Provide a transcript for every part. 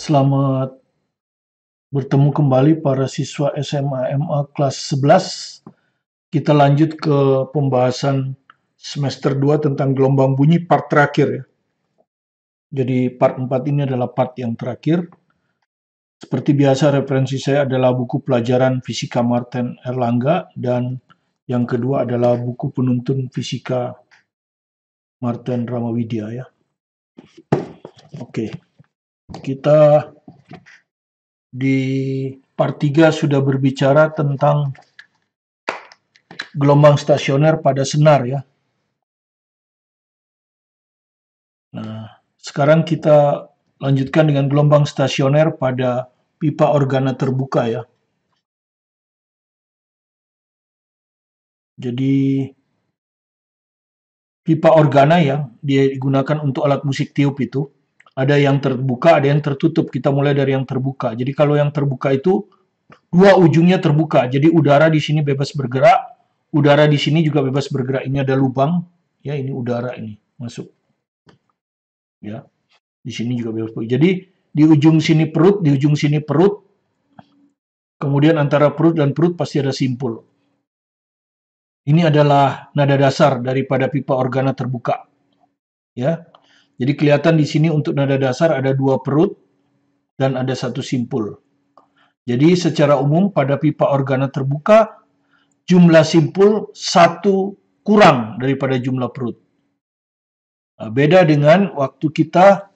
Selamat bertemu kembali para siswa SMA MA kelas 11. Kita lanjut ke pembahasan semester 2 tentang gelombang bunyi part terakhir ya. Jadi part 4 ini adalah part yang terakhir. Seperti biasa referensi saya adalah buku pelajaran Fisika Martin Erlangga dan yang kedua adalah buku penuntun Fisika Martin Ramawidya ya. Oke. Kita di part 3 sudah berbicara tentang gelombang stasioner pada senar ya. Nah, sekarang kita lanjutkan dengan gelombang stasioner pada pipa organa terbuka ya. Jadi pipa organa yang dia digunakan untuk alat musik tiup itu ada yang terbuka, ada yang tertutup. Kita mulai dari yang terbuka. Jadi kalau yang terbuka itu dua ujungnya terbuka. Jadi udara di sini bebas bergerak, udara di sini juga bebas bergerak. Ini ada lubang, ya ini udara ini masuk. Ya. Di sini juga bebas bergerak. Jadi di ujung sini perut, di ujung sini perut. Kemudian antara perut dan perut pasti ada simpul. Ini adalah nada dasar daripada pipa organa terbuka. Ya. Jadi kelihatan di sini untuk nada dasar ada dua perut dan ada satu simpul. Jadi secara umum pada pipa organa terbuka jumlah simpul satu kurang daripada jumlah perut. Nah, beda dengan waktu kita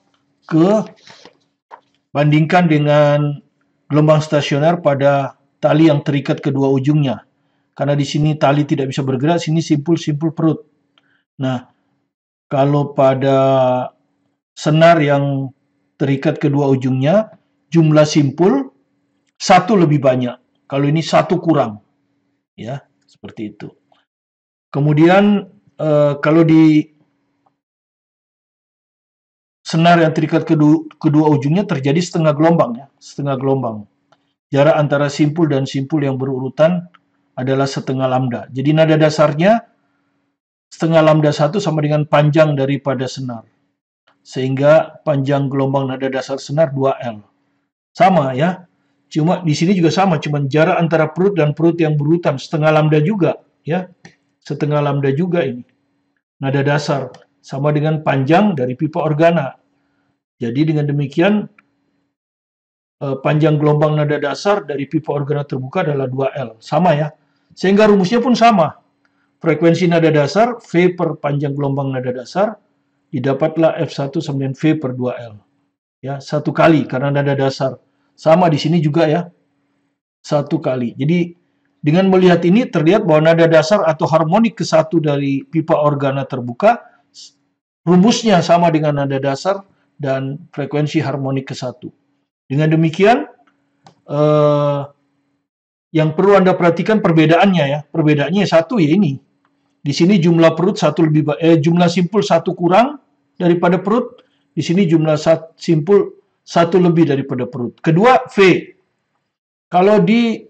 bandingkan dengan gelombang stasioner pada tali yang terikat kedua ujungnya. Karena di sini tali tidak bisa bergerak, sini simpul-simpul perut. Nah, kalau pada senar yang terikat kedua ujungnya, jumlah simpul satu lebih banyak. Kalau ini satu kurang. Ya, seperti itu. Kemudian kalau di senar yang terikat kedua ujungnya terjadi setengah gelombang ya, setengah gelombang. Jarak antara simpul dan simpul yang berurutan adalah setengah lambda. Jadi nada dasarnya setengah lambda 1 sama dengan panjang daripada senar. Sehingga panjang gelombang nada dasar senar 2L. Sama ya. Cuma di sini juga sama, cuma jarak antara perut dan perut yang berurutan setengah lambda juga ya. Setengah lambda juga ini. Nada dasar sama dengan panjang dari pipa organa. Jadi dengan demikian panjang gelombang nada dasar dari pipa organa terbuka adalah 2L. Sama ya. Sehingga rumusnya pun sama. Frekuensi nada dasar V per panjang gelombang nada dasar didapatlah F1 sama dengan V per 2L. Ya, satu kali karena nada dasar. Sama di sini juga ya. Satu kali. Jadi dengan melihat ini terlihat bahwa nada dasar atau harmonik ke-1 dari pipa organa terbuka rumusnya sama dengan nada dasar dan frekuensi harmonik ke-1. Dengan demikian yang perlu Anda perhatikan perbedaannya ya. Perbedaannya satu ya ini. Di sini jumlah perut jumlah simpul satu kurang daripada perut. Di sini jumlah simpul satu lebih daripada perut. Kedua, V. Kalau di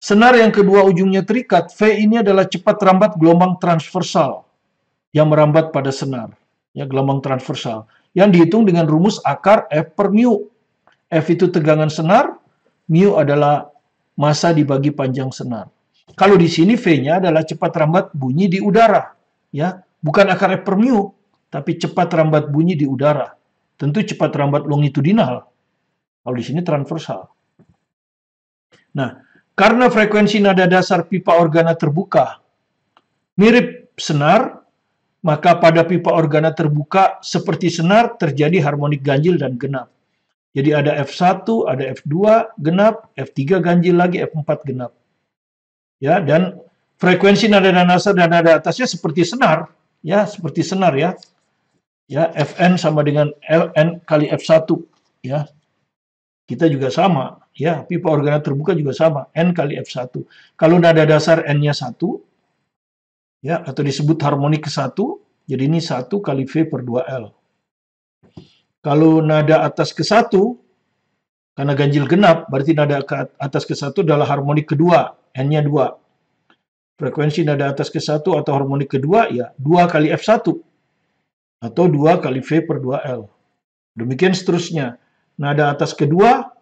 senar yang kedua ujungnya terikat, V ini adalah cepat rambat gelombang transversal yang merambat pada senar. Ya, gelombang transversal. Yang dihitung dengan rumus akar F per mu. F itu tegangan senar, mu adalah massa dibagi panjang senar. Kalau di sini V-nya adalah cepat rambat bunyi di udara, ya, bukan akar F per mu, tapi cepat rambat bunyi di udara. Tentu cepat rambat longitudinal. Kalau di sini transversal. Nah, karena frekuensi nada dasar pipa organa terbuka mirip senar, maka pada pipa organa terbuka seperti senar terjadi harmonik ganjil dan genap. Jadi ada F1, ada F2 genap, F3 ganjil lagi, F4 genap. Ya, dan frekuensi nada dasar dan nada atasnya seperti senar, ya, seperti senar ya. Ya, Fn sama dengan Ln kali F1, ya. Kita juga sama, ya, pipa organa terbuka juga sama, N kali F1. Kalau nada dasar N-nya 1, ya, atau disebut harmonik ke-1, jadi ini 1 kali V per 2L. Kalau nada atas ke-1, karena ganjil genap, berarti nada atas ke-1 adalah harmonik kedua, N-nya 2. Frekuensi nada atas ke-1 atau harmonik kedua, ya 2 kali F1. Atau 2 kali V per 2L. Demikian seterusnya. nada atas kedua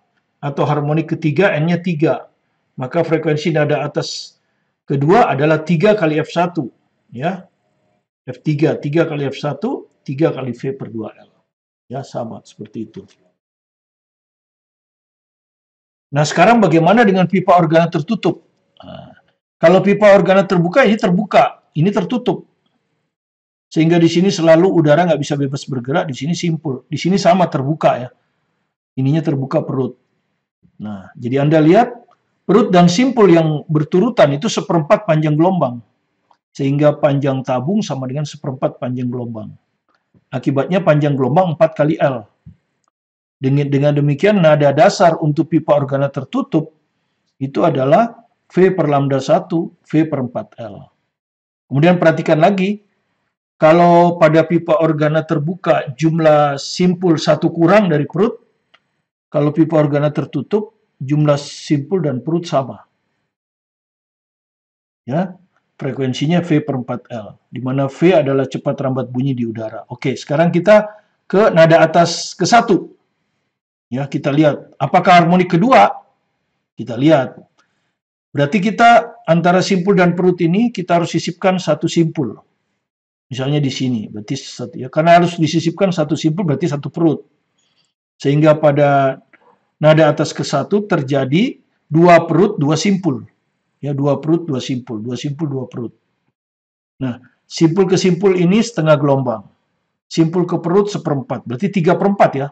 atau harmonik ketiga N-nya 3. Maka frekuensi nada atas kedua adalah 3 kali F1. Ya. F3, 3 kali F1, 3 kali V per 2L. Ya, sama seperti itu. Nah, sekarang bagaimana dengan pipa organa tertutup? Nah, kalau pipa organa terbuka, ini tertutup. Sehingga di sini selalu udara nggak bisa bebas bergerak, di sini simpul. Di sini sama terbuka ya. Ininya terbuka perut. Nah, jadi Anda lihat perut dan simpul yang berturutan itu seperempat panjang gelombang. Sehingga panjang tabung sama dengan seperempat panjang gelombang. Akibatnya panjang gelombang 4 kali L. Dengan demikian nada dasar untuk pipa organa tertutup itu adalah V per lambda 1, V per 4L. Kemudian perhatikan lagi, kalau pada pipa organa terbuka jumlah simpul 1 kurang dari perut, kalau pipa organa tertutup jumlah simpul dan perut sama. Ya, frekuensinya V per 4L, di mana V adalah cepat rambat bunyi di udara. Oke, sekarang kita ke nada atas ke-1. Ya, kita lihat apakah harmonik kedua. Kita lihat. Berarti kita antara simpul dan perut ini kita harus sisipkan satu simpul. Misalnya di sini, berarti satu ya. Karena harus disisipkan satu simpul berarti satu perut. Sehingga pada nada atas ke-1 terjadi 2 perut, 2 simpul. Ya, 2 perut, 2 simpul, 2 simpul, 2 perut. Nah, simpul ke simpul ini setengah gelombang. Simpul ke perut seperempat, berarti 3 per 4 ya.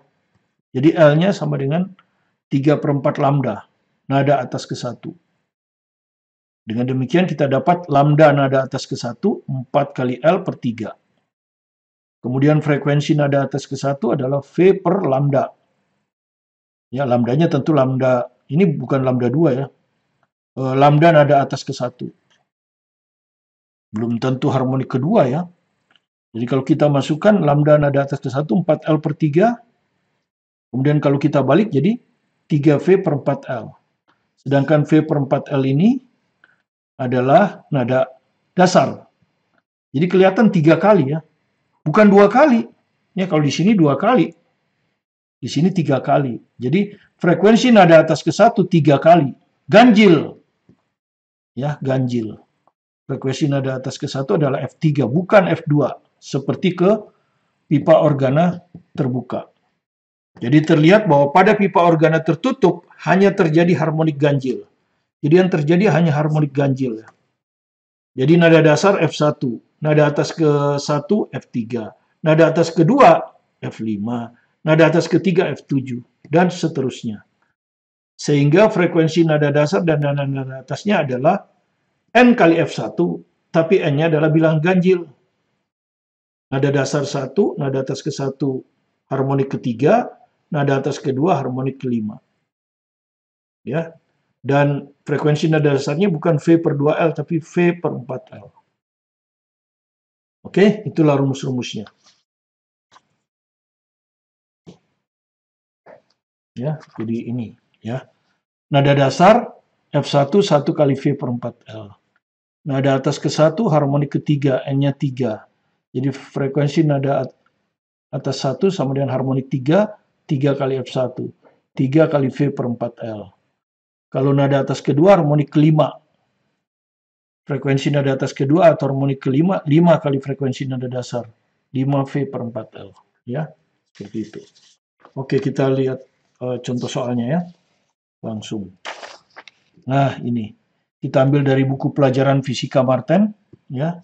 Jadi L-nya sama dengan 3 per 4 lambda, nada atas ke-1. Dengan demikian kita dapat lambda nada atas ke-1, 4 kali L per 3. Kemudian frekuensi nada atas ke-1 adalah V per lambda. Ya, lambdanya tentu lambda, ini bukan lambda 2 ya. Lambda nada atas ke-1. Belum tentu harmonik kedua ya. Jadi kalau kita masukkan lambda nada atas ke-1, 4L per 3. Kemudian kalau kita balik jadi 3V per 4L. Sedangkan V per 4L ini adalah nada dasar. Jadi kelihatan 3 kali ya. Bukan 2 kali. Ya, kalau di sini 2 kali. Di sini 3 kali. Jadi frekuensi nada atas ke-1 3 kali. Ganjil. Ya, ganjil. Frekuensi nada atas ke-1 adalah F3, bukan F2. Seperti ke pipa organa terbuka. Jadi terlihat bahwa pada pipa organa tertutup hanya terjadi harmonik ganjil. Jadi yang terjadi hanya harmonik ganjil. Jadi nada dasar F1, nada atas ke-1 F3, nada atas kedua F5, nada atas ketiga F7, dan seterusnya. Sehingga frekuensi nada dasar dan nada atasnya adalah N kali F1, tapi N-nya adalah bilangan ganjil. Nada dasar 1, nada atas ke-1 harmonik ketiga, nada atas kedua harmonik kelima. Ya. Dan frekuensi nada dasarnya bukan V per 2L tapi V per 4L. Oke, itulah rumus-rumusnya. Ya, jadi ini ya. Nada dasar F1 1 kali V per 4L. Nada atas ke-1 harmonik ketiga N-nya 3. Jadi frekuensi nada atas 1 sama dengan harmonik 3, 3 kali F1, 3 kali V per 4L. Kalau nada atas kedua harmonik kelima. Frekuensi nada atas kedua atau harmonik kelima, 5 kali frekuensi nada dasar, 5V per 4L. Ya, seperti itu. Oke, kita lihat contoh soalnya ya. Langsung. Nah, ini. Kita ambil dari buku pelajaran fisika Marten. Ya.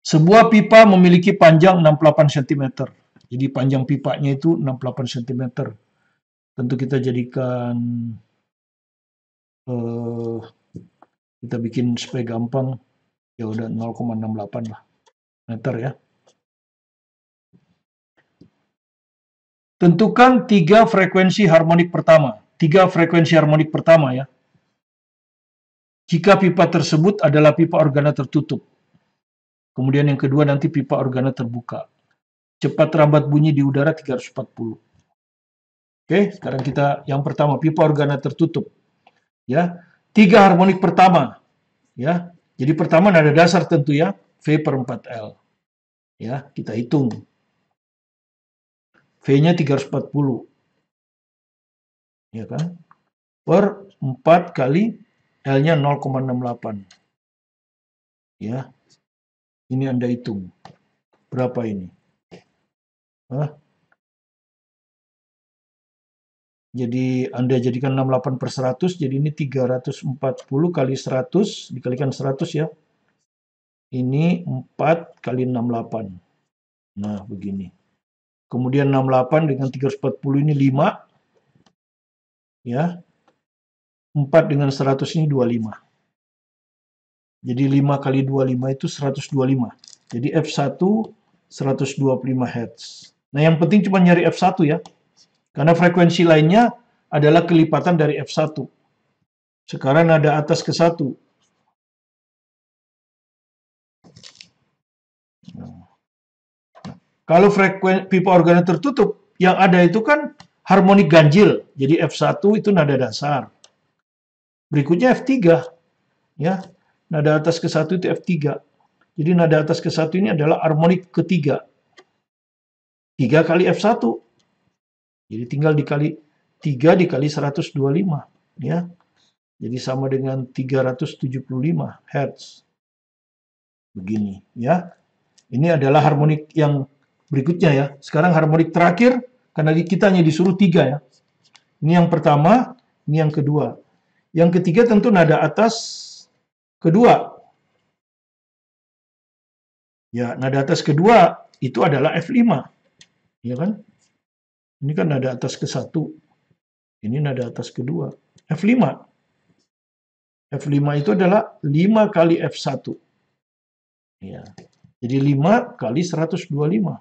Sebuah pipa memiliki panjang 68 cm. Jadi panjang pipanya itu 68 cm. Tentu kita jadikan, kita bikin supaya gampang, ya udah 0,68 lah meter ya. Tentukan 3 frekuensi harmonik pertama. 3 frekuensi harmonik pertama ya. Jika pipa tersebut adalah pipa organa tertutup. Kemudian yang kedua nanti pipa organa terbuka. Cepat rambat bunyi di udara 340. Oke, sekarang kita yang pertama pipa organa tertutup. Ya, 3 harmonik pertama. Ya, jadi pertama nada dasar tentu ya, V per 4L. Ya, kita hitung. V-nya 340. Ya kan? Per 4 kali L-nya 0,68. Ya. Ini Anda hitung. Berapa ini? Hah? Jadi Anda jadikan 68 per 100, jadi ini 340 kali 100, dikalikan 100 ya. Ini 4 kali 68. Nah, begini. Kemudian 68 dengan 340 ini 5. Ya. 4 dengan 100 ini 25. Jadi 5 kali 25 itu 125. Jadi F1 125 Hz. Nah, yang penting cuma nyari F1 ya. Karena frekuensi lainnya adalah kelipatan dari F1. Sekarang nada atas ke 1. Kalau frekuensi pipa organa tertutup, yang ada itu kan harmonik ganjil. Jadi F1 itu nada dasar. Berikutnya F3. Ya, nada atas ke 1 itu F3. Jadi nada atas ke 1 ini adalah harmonik ketiga. 3 kali F1. Jadi tinggal dikali 3 dikali 125, ya. Jadi sama dengan 375 Hz. Begini, ya. Ini adalah harmonik yang berikutnya ya. Sekarang harmonik terakhir, karena kita hanya disuruh 3 ya. Ini yang pertama, ini yang kedua. Yang ketiga tentu nada atas kedua. Ya, nada atas kedua itu adalah F5. Ya kan? Ini kan nada atas ke-1. Ini nada atas kedua. F5. F5 itu adalah 5 kali F1. Ya. Jadi 5 kali 125.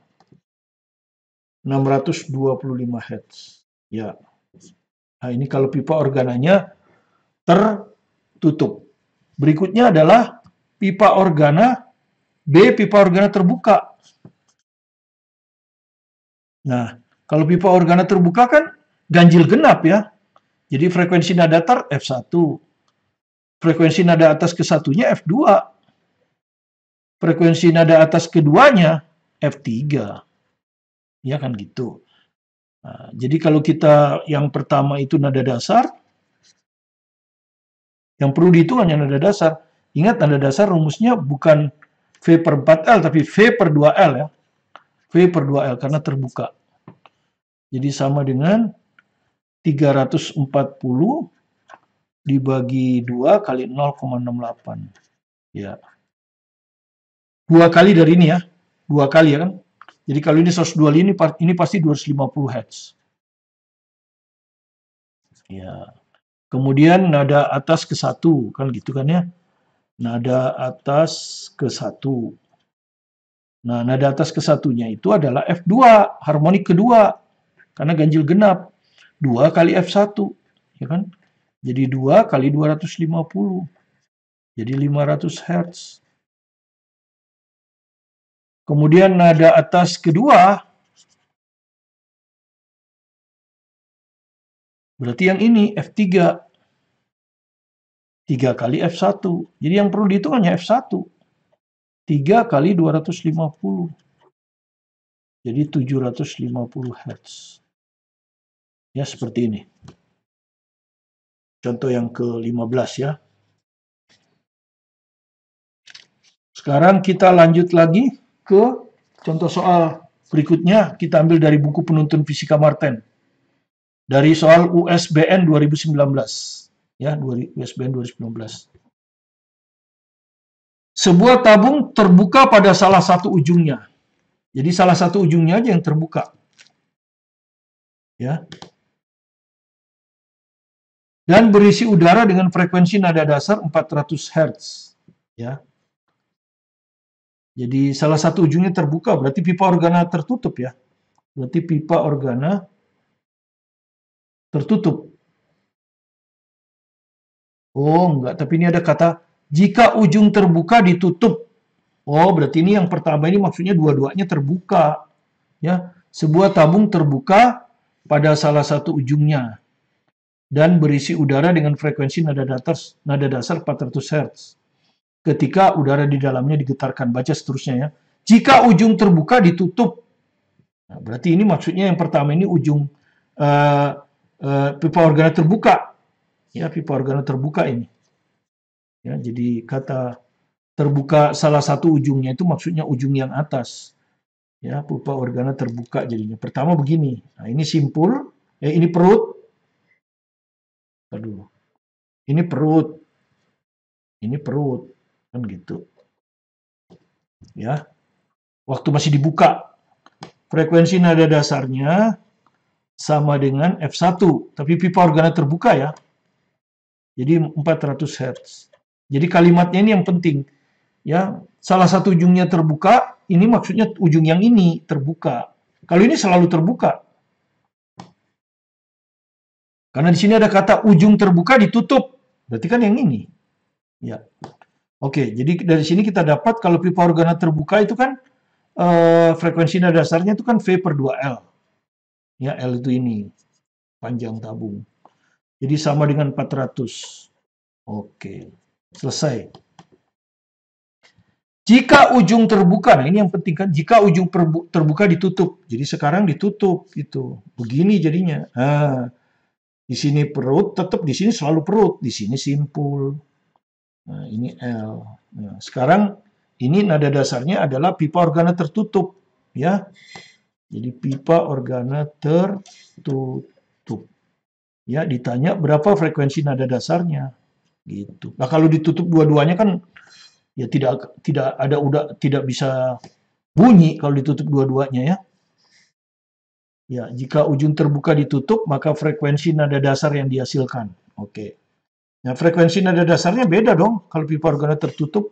625 Hz. Ya. Nah, ini kalau pipa organanya tertutup. Berikutnya adalah pipa organa B, pipa organa terbuka. Nah, kalau pipa organa terbuka kan ganjil genap ya. Jadi frekuensi nada datar F1. Frekuensi nada atas ke-1-nya F2. Frekuensi nada atas keduanya F3. Ya kan gitu. Nah, jadi kalau kita yang pertama itu nada dasar, yang perlu dihitung hanya nada dasar. Ingat nada dasar rumusnya bukan V per 4L, tapi V per 2L ya. V per 2L karena terbuka. Jadi sama dengan 340 dibagi 2 kali 0,68. Ya. 2 kali dari ini ya. 2 kali ya kan. Jadi kalau ini 125 ini pasti 250 Hz. Ya. Kemudian nada atas ke 1 kan gitu kan ya. Nada atas ke 1. Nah, nada atas ke 1-nya itu adalah F2, harmonik kedua. Karena ganjil genap. 2 kali F1, ya kan? Jadi 2 kali 250. Jadi 500 Hz. Kemudian nada atas kedua, berarti yang ini F3. 3 kali F1. Jadi yang perlu dihitung hanya F1. 3 kali 250. Jadi 750 Hz. Ya, seperti ini. Contoh yang ke-15 ya. Sekarang kita lanjut lagi ke contoh soal berikutnya. Kita ambil dari buku penuntun fisika Marten. Dari soal USBN 2019. Ya, USBN 2019. Sebuah tabung terbuka pada salah satu ujungnya. Jadi salah satu ujungnya aja yang terbuka. Ya. Dan berisi udara dengan frekuensi nada dasar 400 Hz. Ya. Jadi salah satu ujungnya terbuka, berarti pipa organa tertutup ya. Berarti pipa organa tertutup. Oh, enggak, tapi ini ada kata jika ujung terbuka ditutup. Oh, berarti ini yang pertama ini maksudnya dua-duanya terbuka. Ya, sebuah tabung terbuka pada salah satu ujungnya dan berisi udara dengan frekuensi nada dasar 400 Hz. Ketika udara di dalamnya digetarkan, baca seterusnya ya. Jika ujung terbuka ditutup. Nah, berarti ini maksudnya yang pertama ini ujung uh, pipa organa terbuka. Ya, pipa organa terbuka ini. Ya, jadi kata terbuka salah satu ujungnya itu maksudnya ujung yang atas. Ya, pipa organa terbuka jadinya. Pertama begini. Nah, ini simpul, ini perut. Aduh. Ini perut. Ini perut. Kan gitu. Ya. Waktu masih dibuka. Frekuensi nada dasarnya sama dengan F1, tapi pipa organa terbuka ya. Jadi 400 Hz. Jadi kalimatnya ini yang penting. Ya, salah satu ujungnya terbuka, ini maksudnya ujung yang ini terbuka. Kalau ini selalu terbuka. Karena di sini ada kata ujung terbuka ditutup. Berarti kan yang ini. Ya. Oke, jadi dari sini kita dapat kalau pipa organa terbuka itu kan frekuensi nada dasarnya itu kan V per 2L. Ya, L itu ini. Panjang tabung. Jadi sama dengan 400. Oke, selesai. Jika ujung terbuka, nah ini yang penting kan, jika ujung terbuka ditutup. Jadi sekarang ditutup gitu. Begini jadinya. Nah, di sini perut, tetap di sini selalu perut, di sini simpul. Nah, ini L. Nah, sekarang ini nada dasarnya adalah pipa organa tertutup, ya. Jadi pipa organa tertutup. Ya, ditanya berapa frekuensi nada dasarnya, gitu. Nah, kalau ditutup dua-duanya kan ya tidak bisa bunyi kalau ditutup dua-duanya ya. Ya, jika ujung terbuka ditutup, maka frekuensi nada dasar yang dihasilkan. Oke. Nah, frekuensi nada dasarnya beda dong kalau pipa organa tertutup.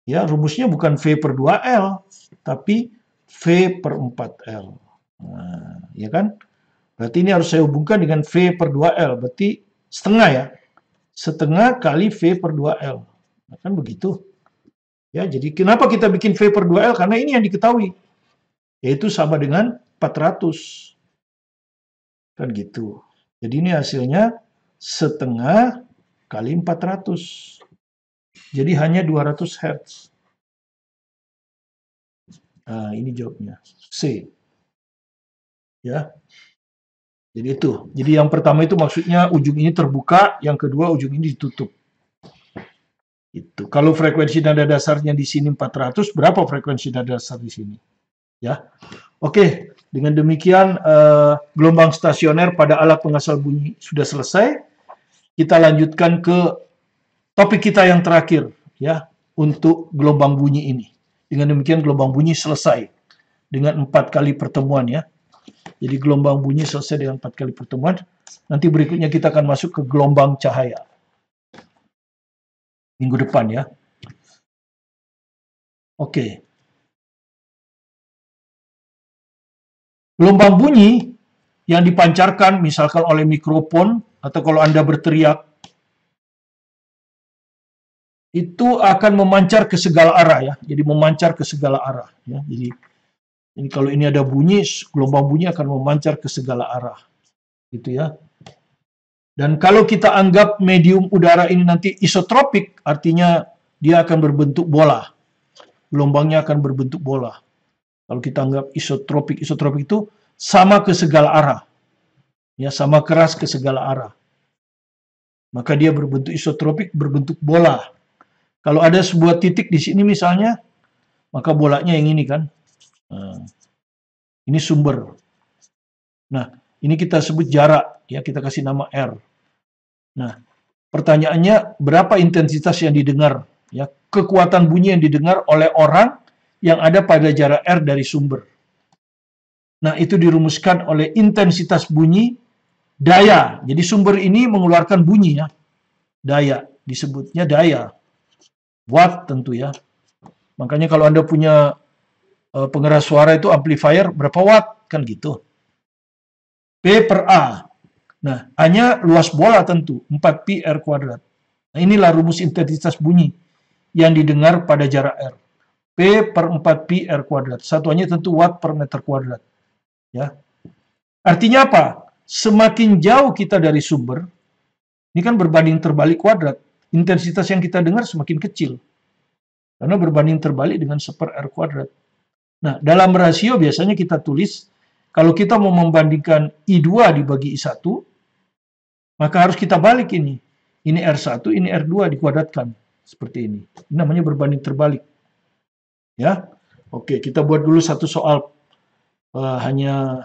Ya, rumusnya bukan V per 2L, tapi V per 4L. Nah, ya kan? Berarti ini harus saya hubungkan dengan V per 2L, berarti setengah ya. Setengah kali V per 2L. Nah, kan begitu. Ya, jadi kenapa kita bikin V per 2L? Karena ini yang diketahui. Yaitu sama dengan 400. Kan gitu. Jadi ini hasilnya setengah kali 400. Jadi hanya 200 Hz. Nah, ini jawabnya. C. Ya. Jadi itu. Jadi yang pertama itu maksudnya ujung ini terbuka, yang kedua ujung ini ditutup. Itu. Kalau frekuensi nada dasarnya di sini 400, berapa frekuensi nada dasar di sini? Ya. Oke, dengan demikian gelombang stasioner pada alat pengasal bunyi sudah selesai. Kita lanjutkan ke topik kita yang terakhir ya, untuk gelombang bunyi ini. Dengan demikian gelombang bunyi selesai dengan 4 kali pertemuan ya. Jadi gelombang bunyi selesai dengan 4 kali pertemuan. Nanti berikutnya kita akan masuk ke gelombang cahaya. Minggu depan ya. Oke. Gelombang bunyi yang dipancarkan misalkan oleh mikrofon atau kalau Anda berteriak itu akan memancar ke segala arah ya. Jadi memancar ke segala arah ya. Jadi ini kalau ini ada bunyi, gelombang bunyi akan memancar ke segala arah. Gitu ya. Dan kalau kita anggap medium udara ini nanti isotropik, artinya dia akan berbentuk bola. Gelombangnya akan berbentuk bola. Kalau kita anggap isotropik itu sama ke segala arah. Ya, sama keras ke segala arah. Maka dia berbentuk isotropik, berbentuk bola. Kalau ada sebuah titik di sini misalnya, maka bolanya yang ini kan. Nah, ini sumber. Nah, ini kita sebut jarak, ya kita kasih nama R. Nah, pertanyaannya berapa intensitas yang didengar, ya kekuatan bunyi yang didengar oleh orang yang ada pada jarak R dari sumber. Nah, itu dirumuskan oleh intensitas bunyi daya. Jadi sumber ini mengeluarkan bunyi ya. Daya, disebutnya daya. Watt tentu ya. Makanya kalau Anda punya pengeras suara itu amplifier berapa watt kan gitu. P per A. Nah, A-nya luas bola tentu, 4pi R kuadrat. Nah, inilah rumus intensitas bunyi yang didengar pada jarak R. P per 4pi R kuadrat. Satuannya tentu watt per meter kuadrat. Ya. Artinya apa? Semakin jauh kita dari sumber, ini kan berbanding terbalik kuadrat, intensitas yang kita dengar semakin kecil. Karena berbanding terbalik dengan 1/R kuadrat. Nah, dalam rasio biasanya kita tulis, kalau kita mau membandingkan I2 dibagi I1, maka harus kita balik ini. Ini R1, ini R2 dikuadratkan. Seperti ini. Ini namanya berbanding terbalik. Ya, oke, kita buat dulu satu soal hanya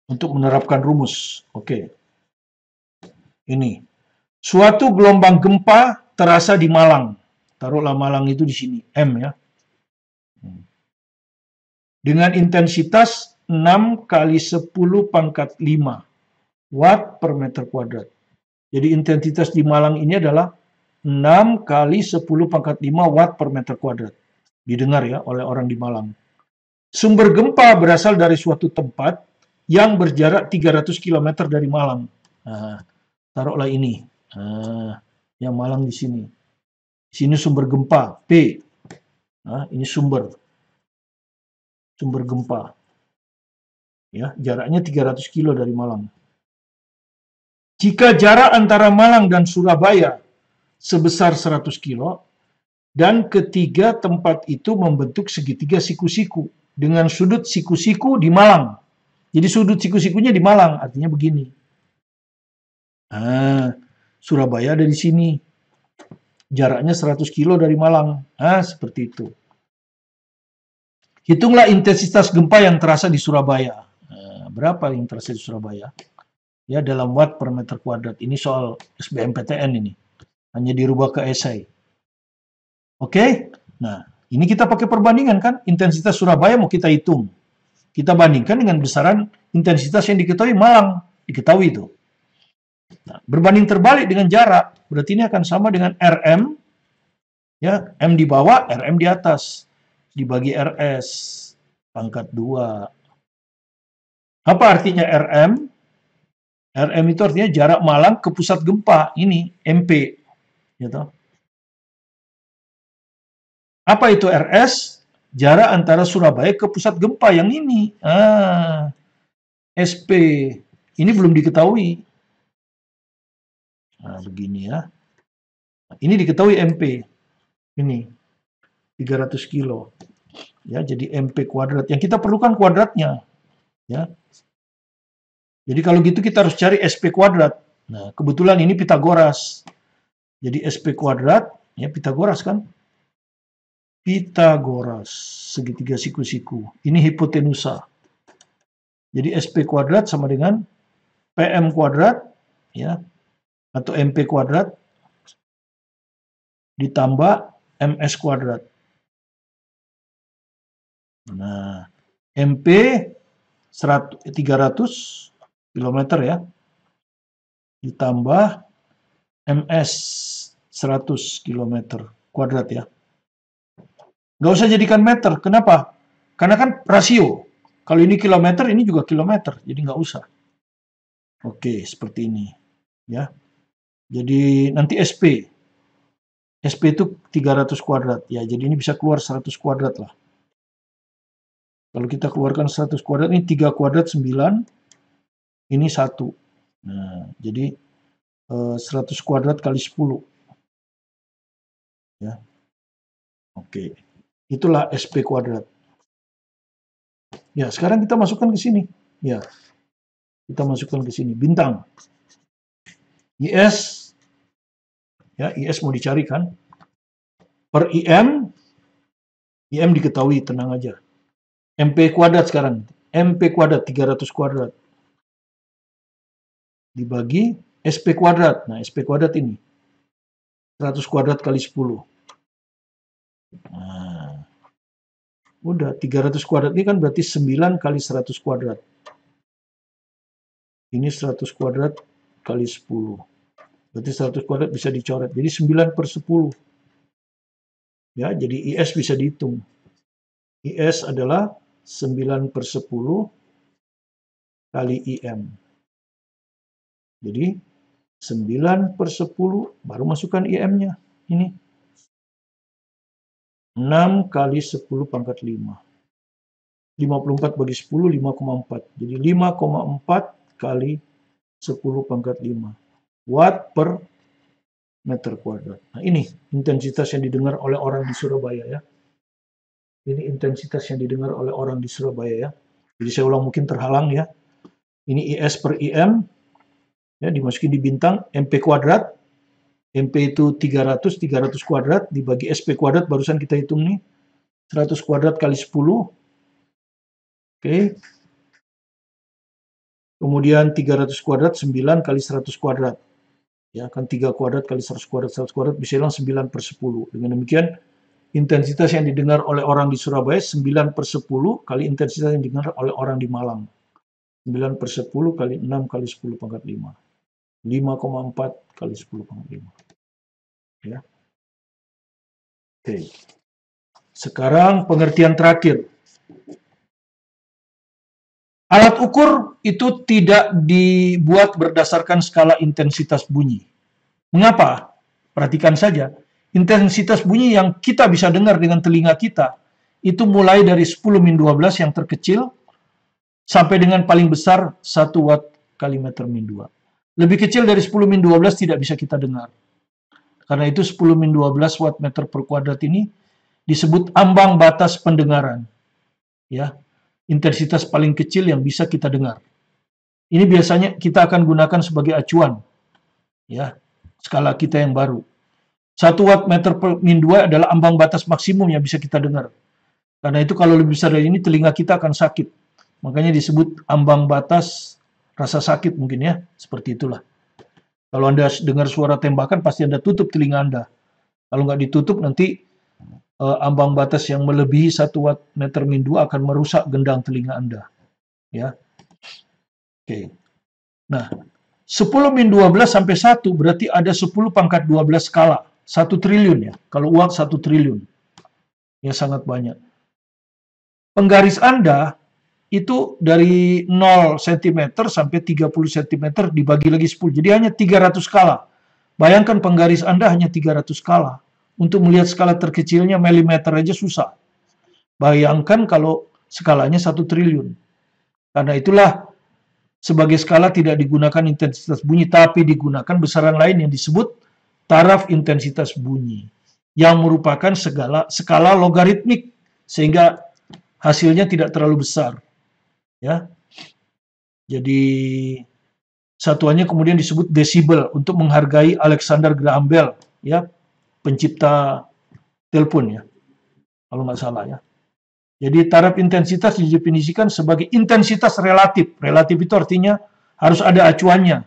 untuk menerapkan rumus. Oke, ini. Suatu gelombang gempa terasa di Malang. Taruhlah Malang itu di sini, M ya. Dengan intensitas 6 kali 10 pangkat 5 watt per meter kuadrat. Jadi intensitas di Malang ini adalah 6 kali 10 pangkat 5 watt per meter kuadrat. Didengar ya oleh orang di Malang. Sumber gempa berasal dari suatu tempat yang berjarak 300 km dari Malang. Nah, taruhlah ini. Nah, yang Malang di sini. Di sini sumber gempa, P. Nah, ini sumber gempa. Ya, jaraknya 300 kilo dari Malang. Jika jarak antara Malang dan Surabaya sebesar 100 kilo, dan ketiga tempat itu membentuk segitiga siku-siku dengan sudut siku-siku di Malang. Jadi sudut siku-sikunya di Malang, artinya begini. Nah, Surabaya ada di sini. Jaraknya 100 kilo dari Malang. Nah, seperti itu. Hitunglah intensitas gempa yang terasa di Surabaya. Nah, berapa yang terasa di Surabaya? Ya, dalam watt per meter kuadrat. Ini soal SBMPTN ini. Hanya dirubah ke esai. Oke? Nah, ini kita pakai perbandingan kan? Intensitas Surabaya mau kita hitung. Kita bandingkan dengan besaran intensitas yang diketahui Malang. Diketahui itu. Nah, berbanding terbalik dengan jarak. Berarti ini akan sama dengan RM. Ya, M di bawah, RM di atas. Dibagi RS. Pangkat 2. Apa artinya RM? RM itu artinya jarak Malang ke pusat gempa. Ini MP. Gitu. Apa itu RS? Jarak antara Surabaya ke pusat gempa yang ini. SP. Ini belum diketahui. Nah, begini ya. Ini diketahui MP. Ini. 300 kilo. Ya, jadi MP kuadrat. Yang kita perlukan kuadratnya. Ya. Jadi kalau gitu kita harus cari SP kuadrat. Nah, kebetulan ini Pitagoras. Jadi SP kuadrat, ya Pitagoras kan? Pitagoras, segitiga siku-siku. Ini hipotenusa. Jadi SP kuadrat sama dengan PM kuadrat, ya, atau MP kuadrat, ditambah MS kuadrat. Nah, MP 300 km ya, ditambah MS 100 km kuadrat ya. Nggak usah jadikan meter. Kenapa? Karena kan rasio. Kalau ini kilometer, ini juga kilometer. Jadi nggak usah. Oke, seperti ini. Ya. Jadi nanti SP. SP itu 300 kuadrat. Ya, jadi ini bisa keluar 100 kuadrat lah. Kalau kita keluarkan 100 kuadrat, ini 3 kuadrat 9. Ini 1. Nah, jadi 100 kuadrat kali 10. Ya. Oke. Itulah SP kuadrat. Ya, sekarang kita masukkan ke sini. Ya. Kita masukkan ke sini. Bintang. IS. Ya, IS mau dicari kan? Per IM. IM diketahui, tenang aja. MP kuadrat sekarang. MP kuadrat, 300 kuadrat. Dibagi SP kuadrat. Nah, SP kuadrat ini. 100 kuadrat kali 10. Nah, udah 300 kuadrat ini kan berarti 9 kali 100 kuadrat. Ini 100 kuadrat kali 10. Berarti 100 kuadrat bisa dicoret. Jadi 9 per 10. Ya, jadi IS bisa dihitung. IS adalah 9 per 10 kali IM. Jadi 9 per 10 baru masukkan IM-nya. Ini. 6 kali 10 pangkat 5. 54 bagi 10, 5,4. Jadi 5,4 kali 10 pangkat 5. Watt per meter kuadrat. Nah, ini intensitas yang didengar oleh orang di Surabaya ya. Ini intensitas yang didengar oleh orang di Surabaya ya. Jadi saya ulang, mungkin terhalang ya. Ini IS per IM, ya, dimasukin di bintang, MP kuadrat. MP itu 300 kuadrat, dibagi SP kuadrat, barusan kita hitung nih. 100 kuadrat kali 10. Oke. Kemudian 300 kuadrat, 9 kali 100 kuadrat. Ya, kan 3 kuadrat kali 100 kuadrat bisa hilang 9 per 10. Dengan demikian, intensitas yang didengar oleh orang di Surabaya 9 per 10 kali intensitas yang didengar oleh orang di Malang. 9 per 10 kali 6 kali 10 pangkat 5. 5,4 kali 10 pangkat 5. Ya. Oke. Sekarang pengertian terakhir. Alat ukur itu tidak dibuat berdasarkan skala intensitas bunyi. Mengapa? Perhatikan saja. Intensitas bunyi yang kita bisa dengar dengan telinga kita itu mulai dari 10-12 yang terkecil sampai dengan paling besar 1 watt kali meter min 2. Lebih kecil dari 10-12 tidak bisa kita dengar. Karena itu 10-12 watt meter per kuadrat ini disebut ambang batas pendengaran. Ya, intensitas paling kecil yang bisa kita dengar. Ini biasanya kita akan gunakan sebagai acuan. Ya, skala kita yang baru. 1 watt meter per min 2 adalah ambang batas maksimum yang bisa kita dengar. Karena itu kalau lebih besar dari ini telinga kita akan sakit. Makanya disebut ambang batas rasa sakit mungkin ya. Seperti itulah. Kalau Anda dengar suara tembakan pasti Anda tutup telinga Anda. Kalau nggak ditutup nanti ambang batas yang melebihi 1 watt meter min 2 akan merusak gendang telinga Anda. Ya. Oke. Nah, 10 min 12 sampai 1 berarti ada 10 pangkat 12 skala. 1 triliun ya. Kalau uang 1 triliun. Ya sangat banyak. Penggaris Anda itu dari 0 cm sampai 30 cm dibagi lagi 10. Jadi hanya 300 skala. Bayangkan penggaris Anda hanya 300 skala. Untuk melihat skala terkecilnya milimeter aja susah. Bayangkan kalau skalanya 1 triliun. Karena itulah sebagai skala tidak digunakan intensitas bunyi, tapi digunakan besaran lain yang disebut taraf intensitas bunyi, yang merupakan skala logaritmik, sehingga hasilnya tidak terlalu besar. Ya, jadi satuannya kemudian disebut desibel untuk menghargai Alexander Graham Bell, ya, pencipta telepon ya, kalau nggak salah ya. Jadi taraf intensitas didefinisikan sebagai intensitas relatif. Relatif itu artinya harus ada acuannya,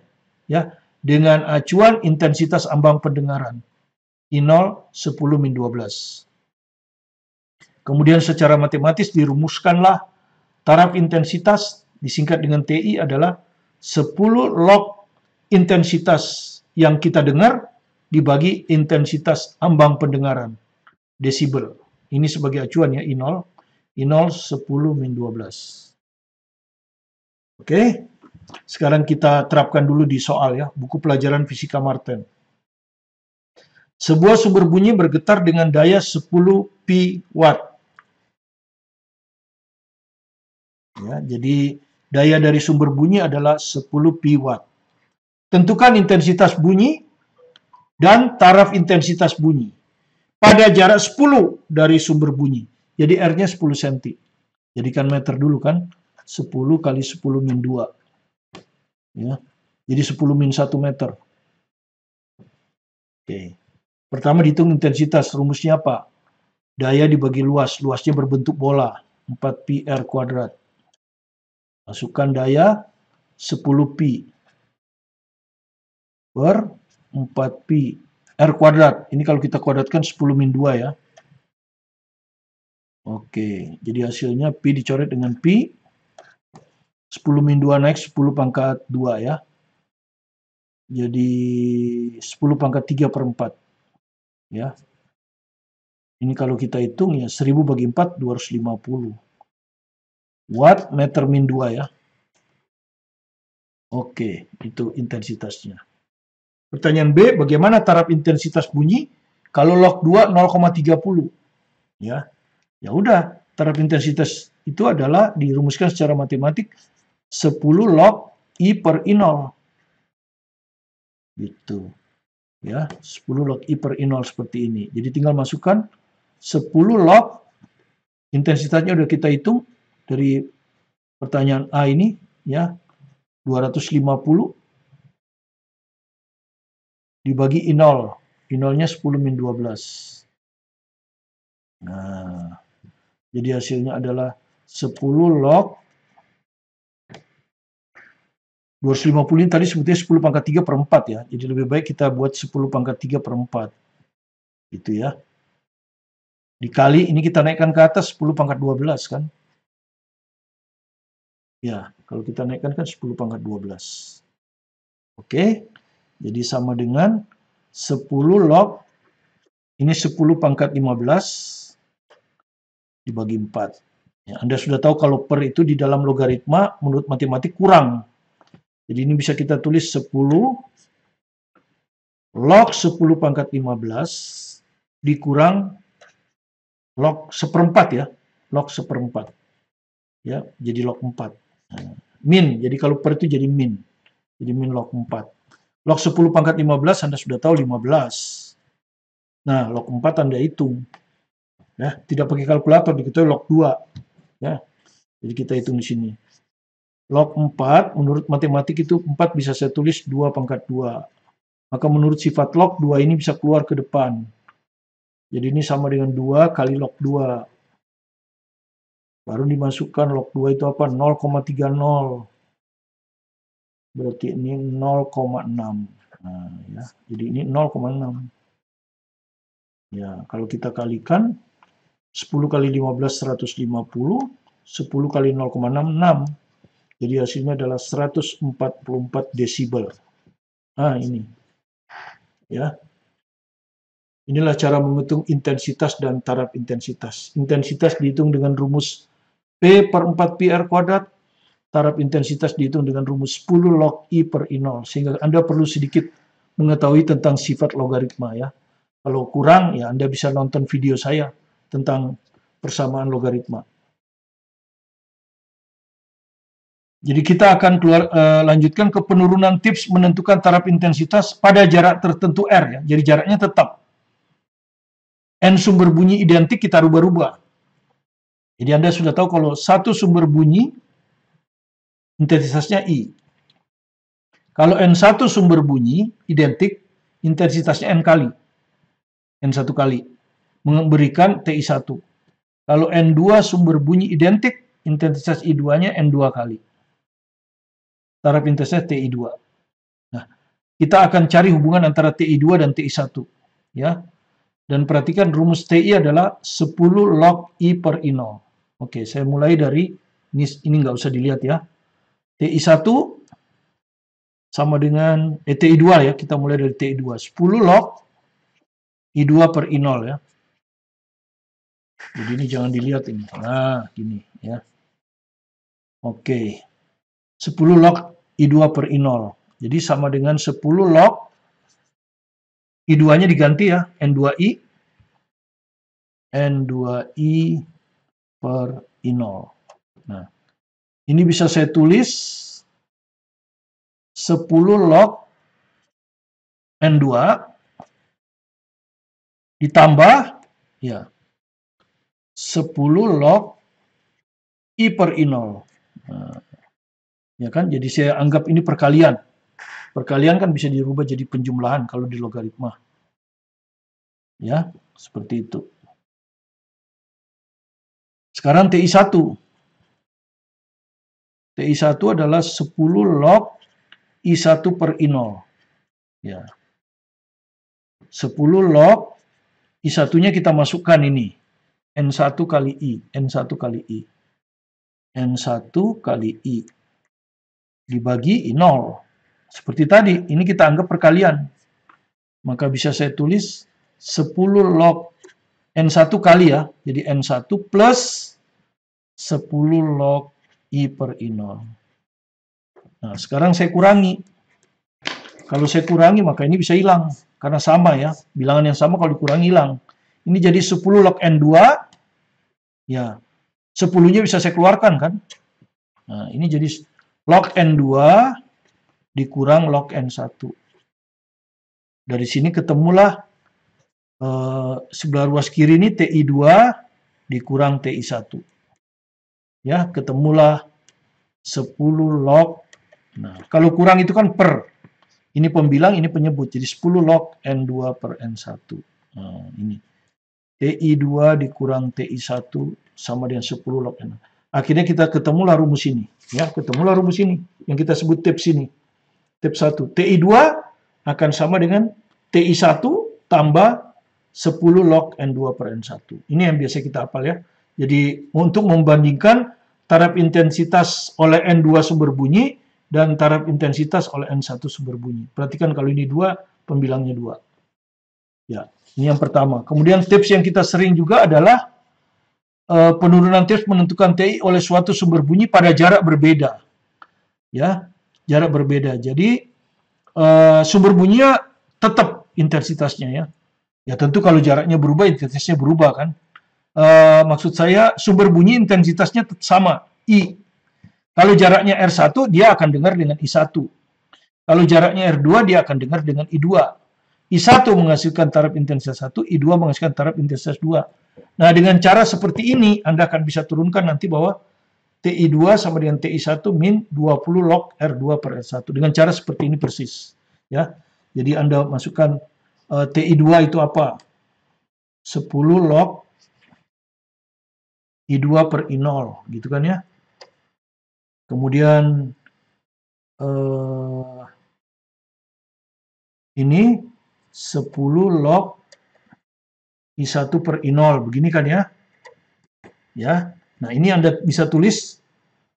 ya. Dengan acuan intensitas ambang pendengaran. I0 10 min 12. Kemudian secara matematis dirumuskanlah taraf intensitas disingkat dengan TI adalah 10 log intensitas yang kita dengar dibagi intensitas ambang pendengaran. Desibel. Ini sebagai acuan ya, I0. I0 10 min 12. Oke. Sekarang kita terapkan dulu di soal ya, buku pelajaran fisika Martin. Sebuah sumber bunyi bergetar dengan daya 10 pi watt. Ya, jadi daya dari sumber bunyi adalah 10 pi watt. Tentukan intensitas bunyi dan taraf intensitas bunyi pada jarak 10 dari sumber bunyi. Jadi R-nya 10 cm. Jadikan meter dulu kan. 10 kali 10 min 2. Ya. Jadi 10 min 1 meter. Oke. Pertama dihitung intensitas. Rumusnya apa? Daya dibagi luas. Luasnya berbentuk bola. 4 pi R kuadrat. Masukkan daya 10 pi per 4 pi R kuadrat. Ini kalau kita kuadratkan 10 min 2 ya. Oke, jadi hasilnya pi dicoret dengan pi. 10 min 2 naik 10 pangkat 2 ya. Jadi 10 pangkat 3 per 4. Ya. Ini kalau kita hitung ya 1000 bagi 4, 250. Watt meter min 2 ya. Oke, itu intensitasnya. Pertanyaan B, bagaimana taraf intensitas bunyi kalau log 2 0,30? Ya. Ya udah, taraf intensitas itu adalah dirumuskan secara matematik 10 log I per I0. Gitu. Ya, 10 log I per I0 seperti ini. Jadi tinggal masukkan 10 log, intensitasnya udah kita hitung dari pertanyaan A ini, ya, 250 dibagi I0. I0-nya 10 min 12. Nah, jadi hasilnya adalah 10 log 250 ini tadi sebetulnya 10 pangkat 3 per 4 ya. Jadi lebih baik kita buat 10 pangkat 3 per 4. Gitu ya. Dikali, ini kita naikkan ke atas 10 pangkat 12 kan. Ya, kalau kita naikkan kan 10 pangkat 12. Oke, jadi sama dengan 10 log, ini 10 pangkat 15 dibagi 4. Ya, Anda sudah tahu kalau per itu di dalam logaritma menurut matematik kurang. Jadi ini bisa kita tulis 10 log 10 pangkat 15 dikurang log seperempat ya. Log seperempat. Ya, jadi log 4. Nah, min, jadi kalau per itu jadi min. Jadi min log 4. Log 10 pangkat 15 Anda sudah tahu 15. Nah, log 4 Anda hitung. Ya, tidak pakai kalkulator, diketahui log 2. Ya. Jadi kita hitung di sini. Log 4, menurut matematik itu 4 bisa saya tulis 2 pangkat 2. Maka menurut sifat log, 2 ini bisa keluar ke depan. Jadi ini sama dengan 2 kali log 2. Baru dimasukkan log 2 itu apa? 0,30. Berarti ini 0,6. Nah, ya. Jadi ini 0,6. Ya, kalau kita kalikan 10 kali 15 150, 10 kali 0,6 6. Jadi hasilnya adalah 144 desibel. Nah, ini. Ya. Inilah cara menghitung intensitas dan taraf intensitas. Intensitas dihitung dengan rumus P per 4 pi R kuadrat. Taraf intensitas dihitung dengan rumus 10 log I per I0. Sehingga Anda perlu sedikit mengetahui tentang sifat logaritma ya. Kalau kurang, ya Anda bisa nonton video saya tentang persamaan logaritma. Jadi kita akan lanjutkan ke penurunan tips menentukan taraf intensitas pada jarak tertentu R ya. Jadi jaraknya tetap. N sumber bunyi identik kita rubah-rubah. Jadi Anda sudah tahu kalau satu sumber bunyi intensitasnya I. Kalau N1 sumber bunyi identik intensitasnya N kali. N1 kali. Memberikan TI1. Kalau N2 sumber bunyi identik intensitas I2-nya N2 kali. Taraf intensitas TI2. Nah, kita akan cari hubungan antara TI2 dan TI1. Ya. Dan perhatikan rumus TI adalah 10 log I per I0. Oke, saya mulai dari, ini nggak usah dilihat ya. TI1 sama dengan, TI2 ya, kita mulai dari TI2. 10 log I2 per I0 ya. Jadi ini jangan dilihat ini. Nah, gini ya. Oke. 10 log I2 per I0. Jadi sama dengan 10 log I2-nya diganti ya, N2I. N2I per I0. Nah, ini bisa saya tulis 10 log N2 ditambah ya 10 log I per I0. Nah, ya kan, jadi saya anggap ini perkalian. Perkalian kan bisa dirubah jadi penjumlahan kalau di logaritma. Ya, seperti itu. Sekarang TI1. TI1 adalah 10 log I1 per I0. Ya. 10 log I1-nya kita masukkan ini. N1 kali I. N1 kali I. N1 kali I. Dibagi I0. Seperti tadi, ini kita anggap perkalian. Maka bisa saya tulis 10 log N1 kali ya. Jadi N1 plus 10 log I per I0. Nah, sekarang saya kurangi. Kalau saya kurangi, maka ini bisa hilang. Karena sama ya. Bilangan yang sama kalau dikurangi hilang. Ini jadi 10 log N2. Ya, 10-nya bisa saya keluarkan kan. Nah, ini jadi log N2 dikurang log N1. Dari sini ketemulah sebelah ruas kiri ini TI2 dikurang TI1. Ya, ketemulah 10 log. Nah, kalau kurang itu kan per. Ini pembilang, ini penyebut. Jadi 10 log N2 per N1. Nah, ini. TI2 dikurang TI1 sama dengan 10 log N. Akhirnya kita ketemulah rumus ini. Ya, ketemulah rumus ini. Yang kita sebut tips ini. Tips 1. TI2 akan sama dengan TI1 tambah 10 log N2 per N1. Ini yang biasa kita hafal ya. Jadi untuk membandingkan taraf intensitas oleh N2 sumber bunyi dan taraf intensitas oleh N1 sumber bunyi. Perhatikan kalau ini 2, pembilangnya 2. Ya, ini yang pertama. Kemudian tips yang kita sering juga adalah penurunan tips menentukan TI oleh suatu sumber bunyi pada jarak berbeda. Ya, jarak berbeda. Jadi sumber bunyinya tetap intensitasnya ya. Ya tentu kalau jaraknya berubah, intensitasnya berubah kan. Maksud saya sumber bunyi intensitasnya sama, I. Kalau jaraknya R1, dia akan dengar dengan I1. Kalau jaraknya R2, dia akan dengar dengan I2. I1 menghasilkan taraf intensitas 1, I2 menghasilkan taraf intensitas 2. Nah, dengan cara seperti ini, Anda akan bisa turunkan nanti bahwa TI2 sama dengan TI1 min 20 log R2 per R1. Dengan cara seperti ini persis. Ya. Jadi Anda masukkan TI2 itu apa? 10 log I2 per I0, gitu kan ya. Kemudian ini 10 log I1 per I0, begini kan ya. Ya. Nah, ini Anda bisa tulis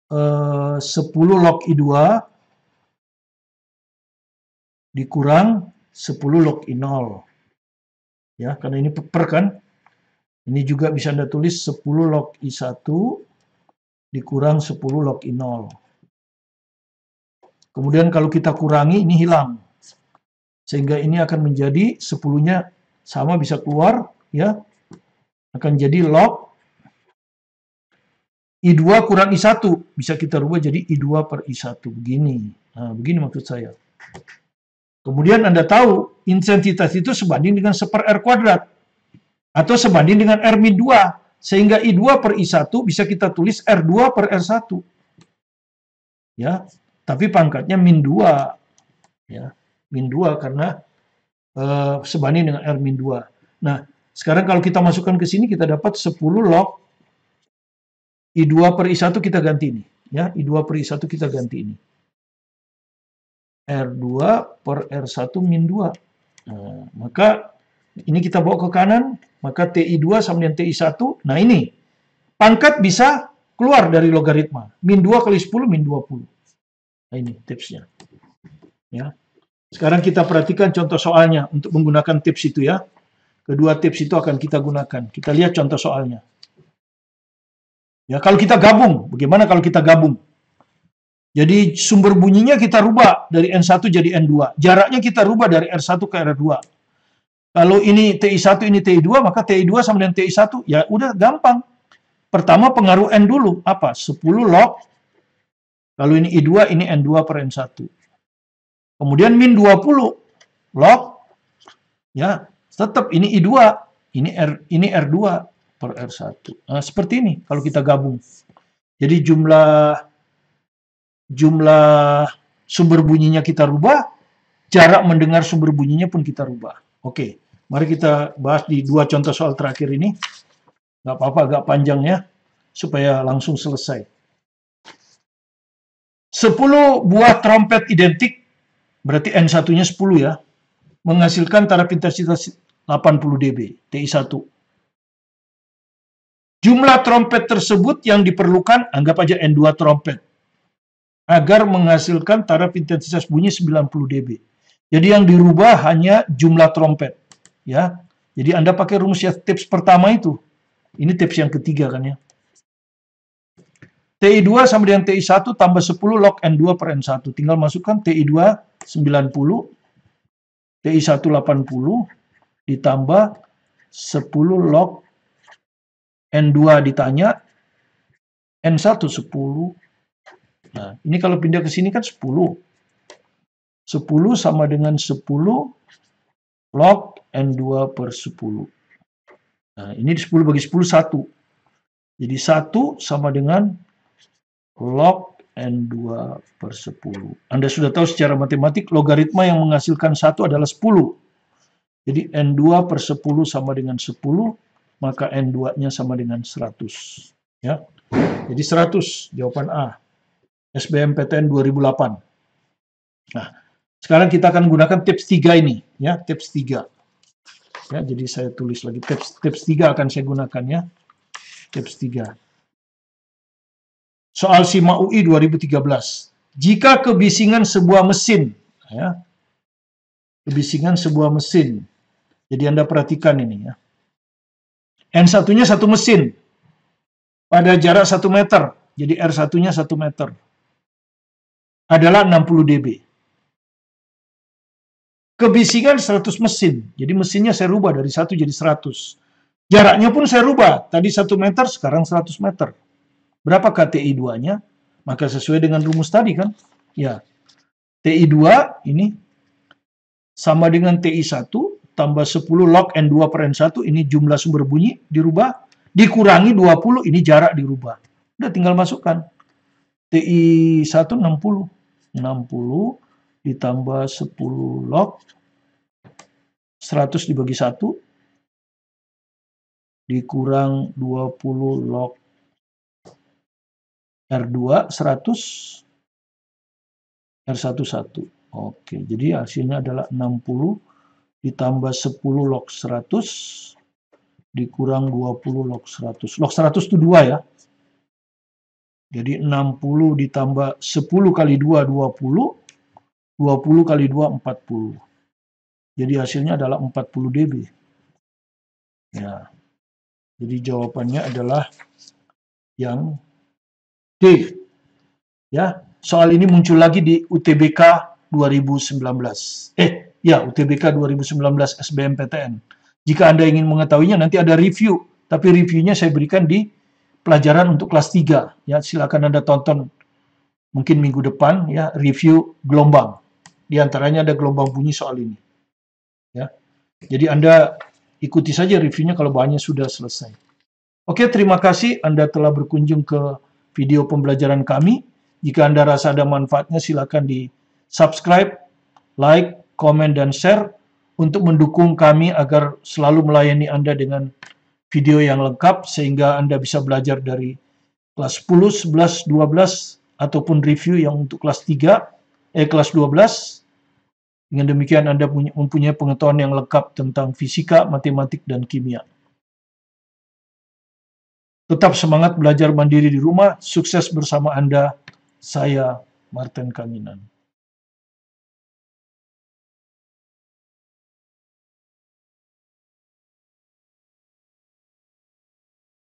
10 log I2 dikurang 10 log I0. Ya, karena ini per kan. Ini juga bisa Anda tulis 10 log I1 dikurang 10 log I0. Kemudian kalau kita kurangi, ini hilang. Sehingga ini akan menjadi 10-nya sama bisa keluar, ya. Akan jadi log I2 kurang I1. Bisa kita rubah jadi I2 per I1. Begini. Nah, begini maksud saya. Kemudian Anda tahu, intensitas itu sebanding dengan 1 per R kuadrat. Atau sebanding dengan R-2. Sehingga I2 per I1 bisa kita tulis R2 per R1. Ya, tapi pangkatnya min 2. Ya, min 2 karena sebanding dengan R-2. Nah, sekarang kalau kita masukkan ke sini, kita dapat 10 log I2 per I1 kita ganti ini. Ya, I2 per I1 kita ganti ini. R2 per R1 min 2. Nah, maka ini kita bawa ke kanan, maka TI2 sama dengan TI1. Nah ini, pangkat bisa keluar dari logaritma. Min 2 kali 10, min 20. Nah ini tipsnya. Ya. Sekarang kita perhatikan contoh soalnya untuk menggunakan tips itu ya. Kedua tips itu akan kita gunakan. Kita lihat contoh soalnya. Ya, kalau kita gabung, bagaimana kalau kita gabung? Jadi sumber bunyinya kita rubah dari N1 jadi N2. Jaraknya kita rubah dari R1 ke R2. Kalau ini TI1, ini TI2, maka TI2 sama dengan TI1. Ya udah gampang. Pertama pengaruh N dulu. Apa? 10 log. Kalau ini I2, ini N2 per N1. Kemudian min 20 log. Ya, tetap ini I2. Ini R2 per R1. Nah, seperti ini kalau kita gabung. Jadi jumlah sumber bunyinya kita rubah. Jarak mendengar sumber bunyinya pun kita rubah. Oke. Mari kita bahas di 2 contoh soal terakhir ini. Nggak apa-apa agak panjang ya, supaya langsung selesai. 10 buah trompet identik, berarti N1-nya 10 ya, menghasilkan taraf intensitas 80 dB, TI1. Jumlah trompet tersebut yang diperlukan, anggap aja N2 trompet, agar menghasilkan taraf intensitas bunyi 90 dB. Jadi yang dirubah hanya jumlah trompet. Ya, jadi Anda pakai rumus ya, tips pertama itu. Ini tips yang ketiga kan ya. TI2 sama dengan TI1 tambah 10 log N2 per N1. Tinggal masukkan TI2 90, TI1 80, ditambah 10 log N2 ditanya, N1 10. Nah, ini kalau pindah ke sini kan 10. 10 sama dengan 10 log N2 per 10. Nah, ini 10 bagi 10, 1. Jadi 1 sama dengan log N2 per 10. Anda sudah tahu secara matematik, logaritma yang menghasilkan 1 adalah 10. Jadi N2 per 10 sama dengan 10, maka N2-nya sama dengan 100. Ya. Jadi 100, jawaban A. SBMPTN 2008. Nah, sekarang kita akan gunakan tips 3 ini. Ya, tips 3. Ya, jadi saya tulis lagi tips 3 akan saya gunakan ya. Tips 3. Soal SIMA UI 2013. Jika kebisingan sebuah mesin, ya, kebisingan sebuah mesin. Jadi Anda perhatikan ini ya. N1-nya 1 mesin pada jarak 1 meter. Jadi R1-nya 1 meter. Adalah 60 dB. Kebisingan 100 mesin. Jadi mesinnya saya rubah dari 1 jadi 100. Jaraknya pun saya rubah. Tadi 1 meter, sekarang 100 meter. Berapakah TI2-nya? Maka sesuai dengan rumus tadi kan? Ya. TI2 ini sama dengan TI1 tambah 10 log N2 per N1. Ini jumlah sumber bunyi dirubah. Dikurangi 20, ini jarak dirubah. Udah tinggal masukkan. TI1 60. 60 ditambah 10 log 100 dibagi 1 dikurang 20 log R2 100 R1 1. Oke, jadi hasilnya adalah 60 ditambah 10 log 100 dikurang 20 log 100. Log 100 itu 2 ya. Jadi 60 ditambah 10 kali 2 20. 20 kali 2, 40. Jadi hasilnya adalah 40 dB. Ya. Jadi jawabannya adalah yang D. Ya, soal ini muncul lagi di UTBK 2019. UTBK 2019 SBMPTN. Jika Anda ingin mengetahuinya, nanti ada review. Tapi reviewnya saya berikan di pelajaran untuk kelas 3. Ya, silakan Anda tonton mungkin minggu depan ya, review gelombang. Di antaranya ada gelombang bunyi soal ini. Ya. Jadi Anda ikuti saja reviewnya kalau bahannya sudah selesai. Oke, terima kasih Anda telah berkunjung ke video pembelajaran kami. Jika Anda rasa ada manfaatnya, silakan di subscribe, like, komen, dan share untuk mendukung kami agar selalu melayani Anda dengan video yang lengkap sehingga Anda bisa belajar dari kelas 10, 11, 12 ataupun review yang untuk kelas 3, kelas 12. Dengan demikian Anda mempunyai pengetahuan yang lengkap tentang fisika, matematik, dan kimia. Tetap semangat belajar mandiri di rumah. Sukses bersama Anda. Saya Martin Kaminan.